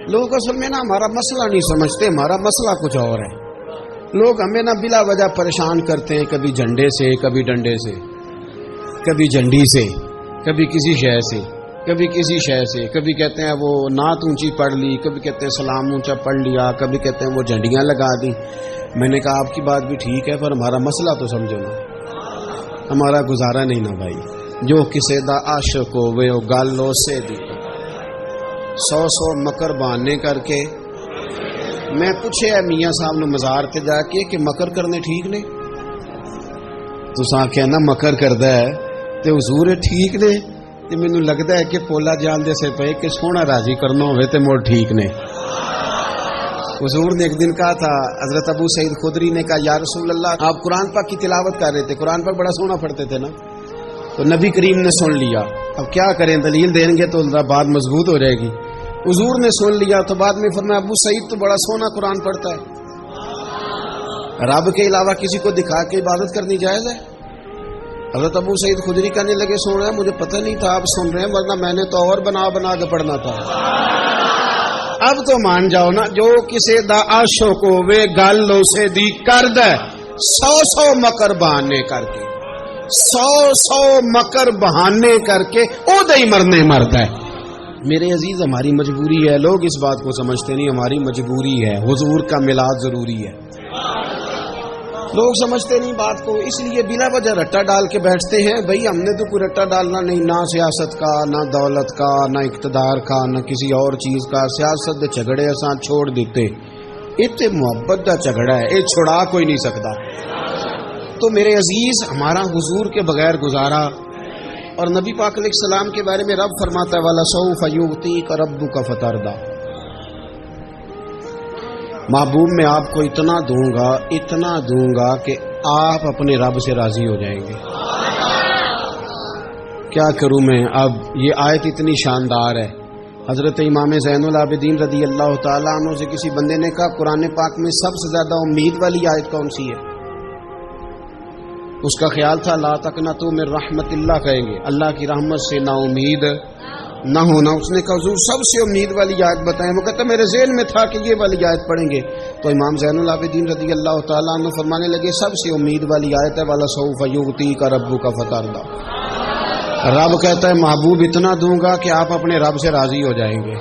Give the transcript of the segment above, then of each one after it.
لوگ اصل میں نا ہمارا مسئلہ نہیں سمجھتے، ہمارا مسئلہ کچھ اور ہے. لوگ ہمیں نا بلا وجہ پریشان کرتے ہیں، کبھی جھنڈے سے، کبھی ڈنڈے سے، کبھی جھنڈی سے، کبھی کسی شے سے، کبھی کسی شے سے. کبھی کہتے ہیں وہ نعت اونچی پڑھ لی، کبھی کہتے ہیں سلام اونچا پڑھ لیا، کبھی کہتے ہیں وہ جھنڈیاں لگا دی. میں نے کہا آپ کی بات بھی ٹھیک ہے، پر ہمارا مسئلہ تو سمجھو نا، ہمارا گزارا نہیں نا بھائی. جو کسے دا عاشق ہوئے وہ گالو سے دی 100 مکر بہانے کر کے. میں پوچھے میاں صاحب نے مزار تے جا کے کہ مکر کرنے ٹھیک نے؟ تساں کہنا مکر کردا ہے تے حضور ٹھیک نے. تے مینوں لگدا ہے کہ پولا جان دے سے پے کہ سونا راضی کرنا ہوئے تے موڑ ٹھیک نے. حضور نے ایک دن کہا تھا، حضرت ابو سعید خدری نے کہا یا رسول اللہ آپ قرآن پاک کی تلاوت کر رہے تھے، قرآن پاک بڑا سونا پڑھتے تھے نا. تو نبی کریم نے سن لیا. اب کیا کریں، دلیل دیں گے تو بات مضبوط ہو جائے گی. حضور نے سن لیا تو بعد میں فرمایا ابو سعید تو بڑا سونا قرآن پڑھتا ہے. رب کے علاوہ کسی کو دکھا کے عبادت کرنی جائز ہے؟ حضرت ابو سعید خدری کہنے لگے سن رہے ہیں، مجھے پتہ نہیں تھا آپ سن رہے ہیں، ورنہ میں نے تو اور بنا بنا کے پڑھنا تھا. اب تو مان جاؤ نا، جو کسے دا عاشق ہوئے گل اسے دی کرد ہے 100 مکر بہانے کر کے، 100 مکر بہانے کر کے او دے مرنے مرد ہے. میرے عزیز ہماری مجبوری ہے، لوگ اس بات کو سمجھتے نہیں، ہماری مجبوری ہے. حضور کا میلاد ضروری ہے، لوگ سمجھتے نہیں بات کو، اس لیے بلا وجہ رٹا ڈال کے بیٹھتے ہیں. بھئی ہم نے تو کوئی رٹا ڈالنا نہیں، نہ سیاست کا، نہ دولت کا، نہ اقتدار کا، نہ کسی اور چیز کا. سیاست دے جھگڑے اساں چھوڑ دیتے، اتنے محبت دا جھگڑا ہے، یہ چھڑا کوئی نہیں سکتا. تو میرے عزیز ہمارا حضور کے بغیر گزارا. اور نبی پاک علیہ السلام کے بارے میں رب فرماتا ہے وَلَسَوْفَ يُعْطِيكَ رَبُّكَ فَتَرْضَىٰ، محبوب میں آپ کو اتنا دوں گا کہ آپ اپنے رب سے راضی ہو جائیں گے. کیا کروں میں؟ اب یہ آیت اتنی شاندار ہے. حضرت امام زین العابدین رضی اللہ تعالیٰ عنہ سے کسی بندے نے کہا قرآن پاک میں سب سے زیادہ امید والی آیت کون سی ہے؟ اس کا خیال تھا لا تقنطوا من رحمت اللہ، کہیں گے اللہ کی رحمت سے نا امید نہ ہونا. اس نے کہا حضور سب سے امید والی آیت بتائیں. وہ کہتا میرے ذہن میں تھا کہ یہ والی آیت پڑھیں گے. تو امام زین العابدین رضی اللہ تعالیٰ عنہ فرمانے لگے سب سے امید والی آیت ہے وَلَسَوْفَ يُعْطِيكَ رَبُّكَ فَتَرْضَىٰ. رب کہتا ہے محبوب اتنا دوں گا کہ آپ اپنے رب سے راضی ہو جائیں گے.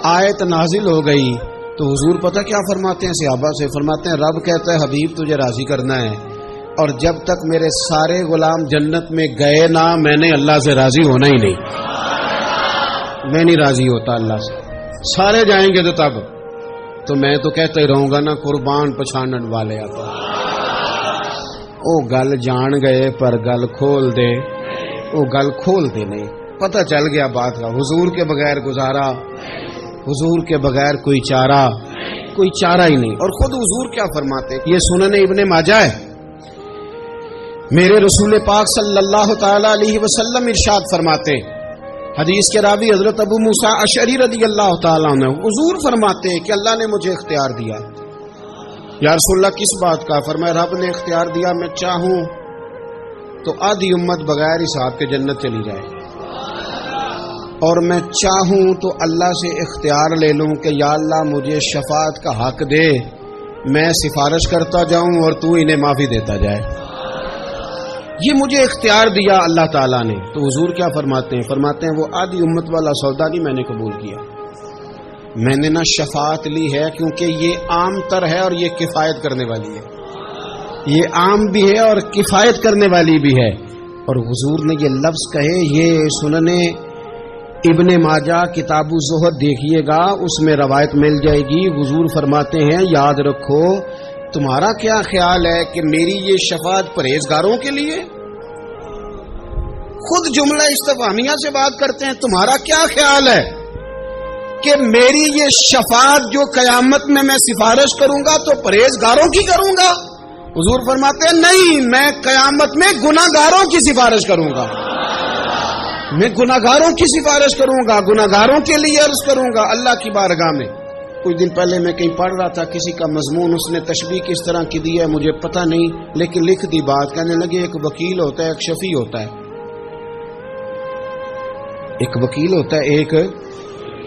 آیت نازل ہو گئی تو حضور پتہ کیا فرماتے ہیں صحابہ سے؟ فرماتے ہیں رب کہتا ہے حبیب تجھے راضی کرنا ہے، اور جب تک میرے سارے غلام جنت میں گئے نہ میں نے اللہ سے راضی ہونا ہی نہیں. میں نہیں راضی ہوتا اللہ سے. سارے جائیں گے تو تب تو میں تو کہتا ہی رہوں گا نا قربان پچھانن والے آتا. او گل جان گئے پر گل کھول دے، او گل کھول دے نہیں. پتہ چل گیا بات کا. حضور کے بغیر گزارا، حضور کے بغیر کوئی چارہ ہی نہیں. اور خود حضور کیا فرماتے، یہ سنن ابن ماجہ ہے، میرے رسول پاک صلی اللہ تعالی علیہ وسلم ارشاد فرماتے، حدیث کے راوی حضرت ابو موسیٰ اشعری رضی اللہ تعالیٰ عنہ، حضور فرماتے کہ اللہ نے مجھے اختیار دیا. یا رسول اللہ کس بات کا؟ فرمایا رب نے اختیار دیا میں چاہوں تو آدھی امت بغیر حساب کے جنت چلی جائے، اور میں چاہوں تو اللہ سے اختیار لے لوں کہ یا اللہ مجھے شفاعت کا حق دے، میں سفارش کرتا جاؤں اور تو انہیں معافی دیتا جائے. یہ مجھے اختیار دیا اللہ تعالیٰ نے. تو حضور کیا فرماتے ہیں؟ فرماتے ہیں وہ آدھی امت والا سودا نہیں میں نے قبول کیا. میں نے نہ شفاعت لی ہے کیونکہ یہ عام تر ہے اور یہ کفایت کرنے والی ہے، یہ عام بھی ہے اور کفایت کرنے والی بھی ہے. اور حضور نے یہ لفظ کہے، یہ سنن ابن ماجہ کتاب الزہد دیکھیے گا، اس میں روایت مل جائے گی. حضور فرماتے ہیں یاد رکھو تمہارا کیا خیال ہے کہ میری یہ شفاعت پرہیزگاروں کے لیے؟ خود جملہ استفہامیہ سے بات کرتے ہیں. تمہارا کیا خیال ہے کہ میری یہ شفاعت جو قیامت میں سفارش کروں گا تو پرہیزگاروں کی کروں گا؟ حضور فرماتے ہیں نہیں، میں قیامت میں گناہگاروں کی سفارش کروں گا. میں گناہگاروں کی سفارش کروں گا، گناہگاروں کے لیے عرض کروں گا اللہ کی بارگاہ میں. کچھ دن پہلے میں کہیں پڑھ رہا تھا کسی کا مضمون، اس نے تشبیہ کس طرح کی دی ہے مجھے پتہ نہیں، لیکن لکھ دی بات. کہنے لگے ایک وکیل ہوتا ہے، ایک شفیع ہوتا ہے. ایک وکیل ہوتا ہے، ایک